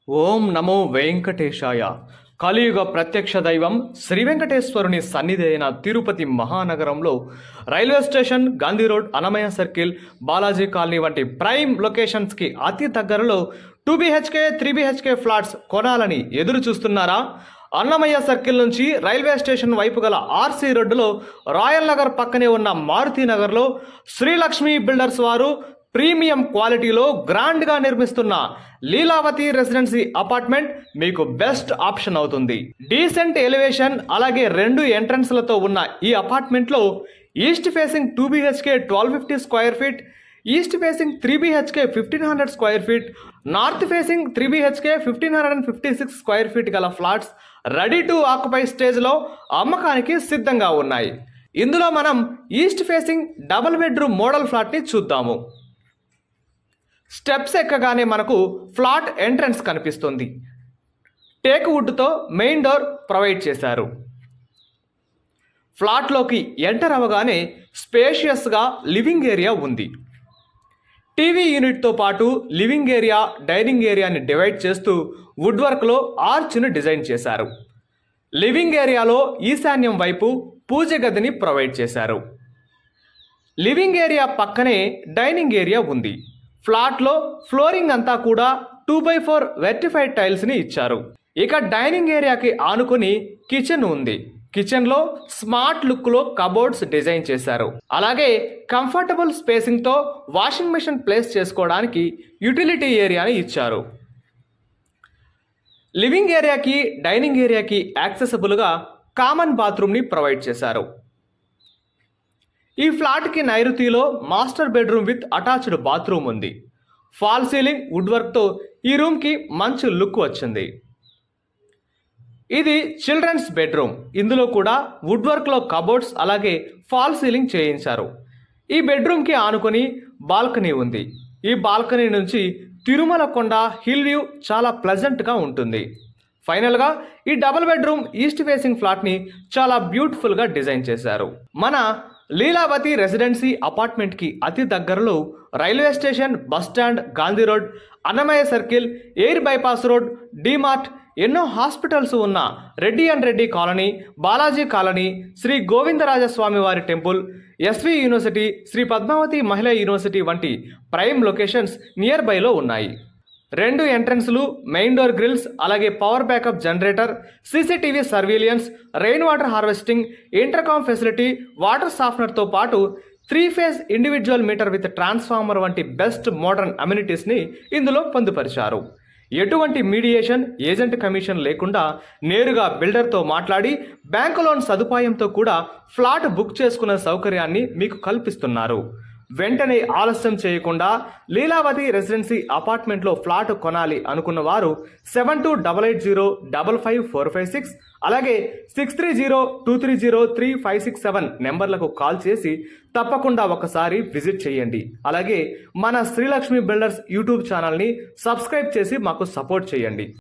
ఓం నమో వెంకటేశాయ. కలియుగ ప్రత్యక్ష దైవం శ్రీ వెంకటేశ్వరుని సన్నిధి అయిన తిరుపతి మహానగరంలో railway station, Gandhi road, Annamayya circle, Balaji colony వంటి ప్రైమ్ లొకేషన్స్కి అతి దగ్గరలో 2 BHK 3 BHK ఫ్లాట్స్ కొనాలని ఎదురు చూస్తున్నారా? అన్నమయ్య సర్కిల్ నుంచి రైల్వే స్టేషన్ వైపు గల ఆర్సీ రోడ్డులో రాయల్ నగర్ పక్కనే ఉన్న మారుతి నగర్లో శ్రీలక్ష్మి బిల్డర్స్ వారు ప్రీమియం క్వాలిటీలో గ్రాండ్గా నిర్మిస్తున్న లీలావతి రెసిడెన్సీ అపార్ట్మెంట్ మీకు బెస్ట్ ఆప్షన్ అవుతుంది. డీసెంట్ ఎలివేషన్ అలాగే 2 ఎంట్రన్స్లతో ఉన్న ఈ అపార్ట్మెంట్లో east facing 2 BHK 1250 square feet, east facing 3 BHK 1500 square feet, north facing 3 BHK 1556 square feet గల ఫ్లాట్స్ రెడీ టు ఆక్యుపై స్టేజ్లో అమ్మకానికి సిద్ధంగా ఉన్నాయి. ఇందులో మనం east facing double bedroom model ఫ్లాట్ని చూద్దాము. స్టెప్స్ ఎక్కగానే మనకు ఫ్లాట్ ఎంట్రన్స్ కనిపిస్తుంది. టేక్ వుడ్తో మెయిన్ డోర్ ప్రొవైడ్ చేశారు. ఫ్లాట్లోకి ఎంటర్ అవ్వగానే స్పేషియస్గా లివింగ్ ఏరియా ఉంది. టీవీ యూనిట్తో పాటు లివింగ్ ఏరియా, డైనింగ్ ఏరియాని డివైడ్ చేస్తూ వుడ్ వర్క్లో ఆర్చ్ను డిజైన్ చేశారు. లివింగ్ ఏరియాలో ఈశాన్యం వైపు పూజ గదిని ప్రొవైడ్ చేశారు. లివింగ్ ఏరియా పక్కనే డైనింగ్ ఏరియా ఉంది. ఫ్లాట్లో ఫ్లోరింగ్ అంతా కూడా 2x4 వెర్టిఫైడ్ టైల్స్ని ఇచ్చారు. ఇక డైనింగ్ ఏరియాకి ఆనుకుని కిచెన్ ఉంది. కిచెన్లో స్మార్ట్ లుక్లో కబోర్డ్స్ డిజైన్ చేశారు. అలాగే కంఫర్టబుల్ స్పేసింగ్తో వాషింగ్ మెషిన్ ప్లేస్ చేసుకోవడానికి యూటిలిటీ ఏరియాని ఇచ్చారు. లివింగ్ ఏరియాకి, డైనింగ్ ఏరియాకి యాక్సెసిబుల్గా కామన్ బాత్రూమ్ని ప్రొవైడ్ చేశారు. ఈ ఫ్లాట్కి నైరుతిలో master bedroom with attached bathroom ఉంది. ఫాల్ సీలింగ్ వుడ్ వర్క్తో ఈ రూమ్కి మంచి లుక్ వచ్చింది. ఇది చిల్డ్రన్స్ బెడ్రూమ్. ఇందులో కూడా వుడ్ వర్క్లో కబోర్డ్స్ అలాగే ఫాల్ సీలింగ్ చేయించారు. ఈ బెడ్రూమ్కి ఆనుకొని బాల్కనీ ఉంది. ఈ బాల్కనీ నుంచి తిరుమల కొండ హిల్ వ్యూ చాలా ప్లెజెంట్గా ఉంటుంది. ఫైనల్గా ఈ డబుల్ బెడ్రూమ్ ఈస్ట్ ఫేసింగ్ ఫ్లాట్ని చాలా బ్యూటిఫుల్గా డిజైన్ చేశారు. మన లీలావతి రెసిడెన్సీ అపార్ట్మెంట్కి అతి దగ్గరలో railway station, bus stand, Gandhi road, Annamayya circle, air bypass road, DMart, ఎన్నో హాస్పిటల్స్ ఉన్న Reddy and Reddy colony, Balaji colony, Sri Govindarajaswamy వారి temple, SV university, Sri Padmavathi Mahila university వంటి ప్రైమ్ లొకేషన్స్ నియర్ బైలో ఉన్నాయి. 2 ఎంట్రన్స్లు, మెయిన్ డోర్ గ్రిల్స్, అలాగే power backup generator, CCTV surveillance, rain water harvesting, intercom facility, water సాఫ్ట్నర్తో పాటు 3 phase individual meter with transformer వంటి బెస్ట్ మోడర్న్ అమ్యూనిటీస్ని ఇందులో పొందుపరిచారు. ఎటువంటి మీడియేషన్, ఏజెంట్ కమిషన్ లేకుండా నేరుగా బిల్డర్తో మాట్లాడి బ్యాంకు లోన్ సదుపాయంతో కూడా ఫ్లాట్ బుక్ చేసుకునే సౌకర్యాన్ని మీకు కల్పిస్తున్నారు. వెంటనే ఆలస్యం చేయకుండా లీలావతి రెసిడెన్సీ అపార్ట్మెంట్లో ఫ్లాట్ కొనాలి అనుకున్న వారు 7288055456 అలాగే 6302303567 నెంబర్లకు కాల్ చేసి తప్పకుండా ఒకసారి విజిట్ చేయండి. అలాగే మన శ్రీలక్ష్మి బిల్డర్స్ యూట్యూబ్ ఛానల్ని సబ్స్క్రైబ్ చేసి మాకు సపోర్ట్ చేయండి.